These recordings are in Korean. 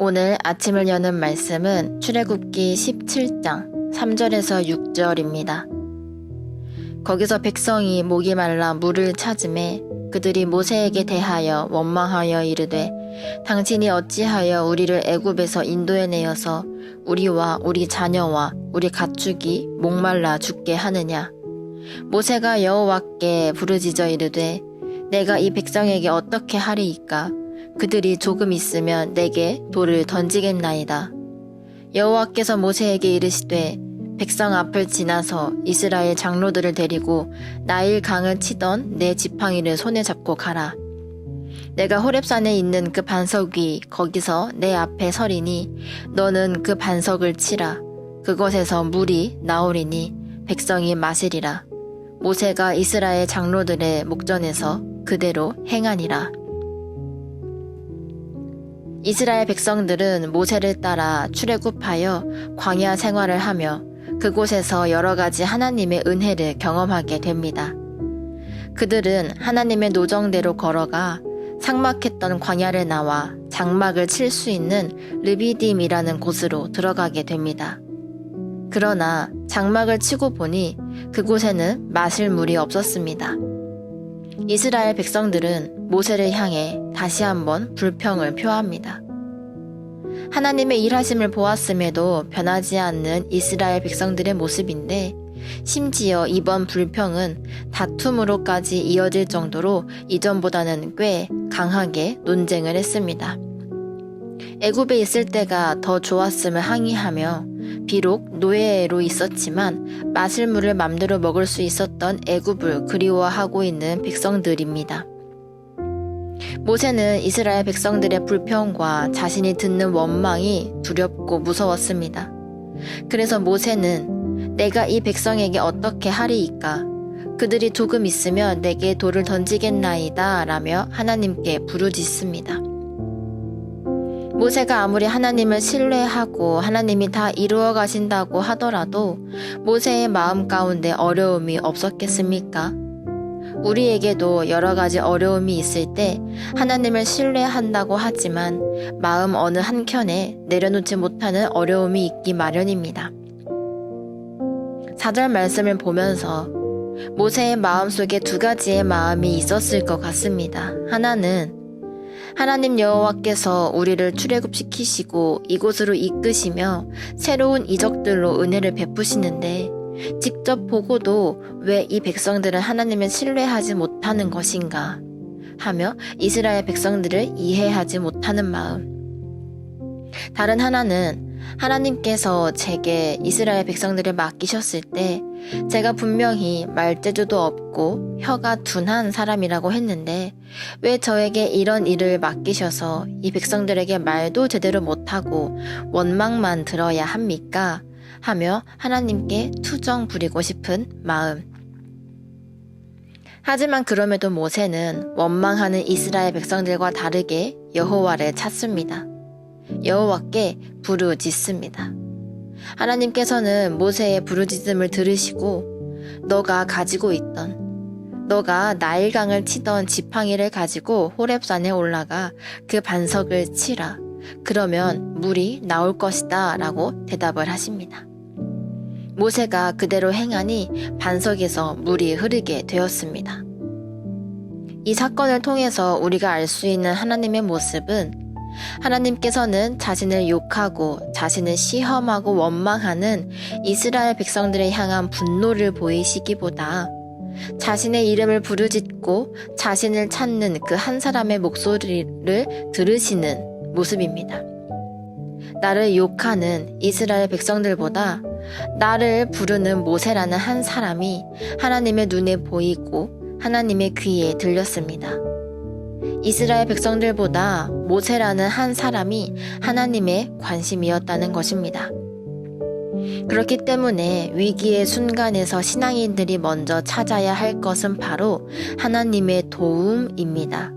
오늘 아침을 여는 말씀은 출애굽기 17장 3절에서 6절입니다. 거기서 백성이 목이 말라 물을 찾음에 그들이 모세에게 대하여 원망하여 이르되 당신이 어찌하여 우리를 애굽에서 인도해 내어서 우리와 우리 자녀와 우리 가축이 목말라 죽게 하느냐. 모세가 여호와께 부르짖어 이르되 내가 이 백성에게 어떻게 하리이까. 그들이 조금 있으면 내게 돌을 던지겠나이다. 여호와께서 모세에게 이르시되 백성 앞을 지나서 이스라엘 장로들을 데리고 나일 강을 치던 내 지팡이를 손에 잡고 가라. 내가 호렙산에 있는 그 반석 위 거기서 내 앞에 서리니 너는 그 반석을 치라. 그곳에서 물이 나오리니 백성이 마시리라. 모세가 이스라엘 장로들의 목전에서 그대로 행하니라. 이스라엘 백성들은 모세를 따라 출애굽하여 광야 생활을 하며 그곳에서 여러 가지 하나님의 은혜를 경험하게 됩니다. 그들은 하나님의 노정대로 걸어가 삭막했던 광야를 나와 장막을 칠 수 있는 르비딤이라는 곳으로 들어가게 됩니다. 그러나 장막을 치고 보니 그곳에는 마실 물이 없었습니다. 이스라엘 백성들은 모세를 향해 다시 한번 불평을 표합니다. 하나님의 일하심을 보았음에도 변하지 않는 이스라엘 백성들의 모습인데 심지어 이번 불평은 다툼으로까지 이어질 정도로 이전보다는 꽤 강하게 논쟁을 했습니다. 애굽에 있을 때가 더 좋았음을 항의하며 비록 노예로 있었지만 마실 물을 맘대로 먹을 수 있었던 애굽을 그리워하고 있는 백성들입니다. 모세는 이스라엘 백성들의 불평과 자신이 듣는 원망이 두렵고 무서웠습니다. 그래서 모세는 내가 이 백성에게 어떻게 하리이까? 그들이 조금 있으면 내게 돌을 던지겠나이다 라며 하나님께 부르짖습니다. 모세가 아무리 하나님을 신뢰하고 하나님이 다 이루어 가신다고 하더라도 모세의 마음 가운데 어려움이 없었겠습니까? 우리에게도 여러 가지 어려움이 있을 때 하나님을 신뢰한다고 하지만 마음 어느 한켠에 내려놓지 못하는 어려움이 있기 마련입니다. 4절 말씀을 보면서 모세의 마음속에 두 가지의 마음이 있었을 것 같습니다. 하나는 하나님 여호와께서 우리를 출애굽시키시고 이곳으로 이끄시며 새로운 이적들로 은혜를 베푸시는데 직접 보고도 왜 이 백성들은 하나님을 신뢰하지 못하는 것인가 하며 이스라엘 백성들을 이해하지 못하는 마음. 다른 하나는 하나님께서 제게 이스라엘 백성들을 맡기셨을 때 제가 분명히 말재주도 없고 혀가 둔한 사람이라고 했는데 왜 저에게 이런 일을 맡기셔서 이 백성들에게 말도 제대로 못하고 원망만 들어야 합니까? 하며 하나님께 투정 부리고 싶은 마음. 하지만 그럼에도 모세는 원망하는 이스라엘 백성들과 다르게 여호와를 찾습니다. 여호와께 부르짖습니다. 하나님께서는 모세의 부르짖음을 들으시고 너가 가지고 있던 너가 나일강을 치던 지팡이를 가지고 호렙산에 올라가 그 반석을 치라. 그러면 물이 나올 것이다 라고 대답을 하십니다. 모세가 그대로 행하니 반석에서 물이 흐르게 되었습니다. 이 사건을 통해서 우리가 알 수 있는 하나님의 모습은 하나님께서는 자신을 욕하고 자신을 시험하고 원망하는 이스라엘 백성들을 향한 분노를 보이시기보다 자신의 이름을 부르짖고 자신을 찾는 그 한 사람의 목소리를 들으시는 모습입니다. 나를 욕하는 이스라엘 백성들보다 나를 부르는 모세라는 한 사람이 하나님의 눈에 보이고 하나님의 귀에 들렸습니다. 이스라엘 백성들보다 모세라는 한 사람이 하나님의 관심이었다는 것입니다. 그렇기 때문에 위기의 순간에서 신앙인들이 먼저 찾아야 할 것은 바로 하나님의 도움입니다.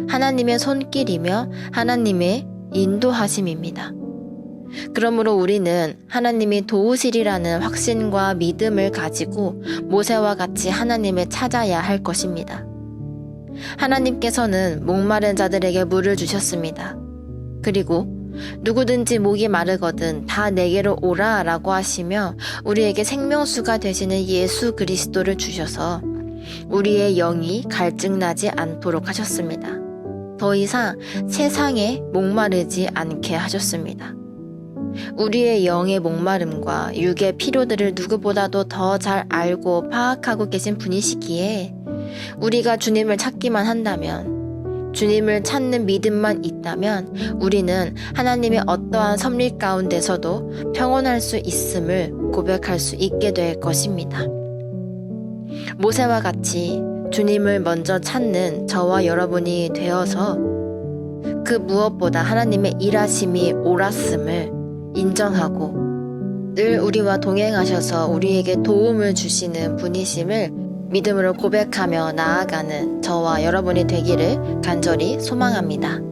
하나님의 손길이며 하나님의 인도하심입니다. 그러므로 우리는 하나님이 도우시리라는 확신과 믿음을 가지고 모세와 같이 하나님을 찾아야 할 것입니다. 하나님께서는 목마른 자들에게 물을 주셨습니다. 그리고 누구든지 목이 마르거든 다 내게로 오라 라고 하시며 우리에게 생명수가 되시는 예수 그리스도를 주셔서 우리의 영이 갈증나지 않도록 하셨습니다. 더 이상 세상에 목마르지 않게 하셨습니다. 우리의 영의 목마름과 육의 피로들을 누구보다도 더 잘 알고 파악하고 계신 분이시기에 우리가 주님을 찾기만 한다면, 주님을 찾는 믿음만 있다면 우리는 하나님의 어떠한 섭리 가운데서도 평온할 수 있음을 고백할 수 있게 될 것입니다. 모세와 같이 주님을 먼저 찾는 저와 여러분이 되어서 그 무엇보다 하나님의 일하심이 옳았음을 인정하고 늘 우리와 동행하셔서 우리에게 도움을 주시는 분이심을 믿음으로 고백하며 나아가는 저와 여러분이 되기를 간절히 소망합니다.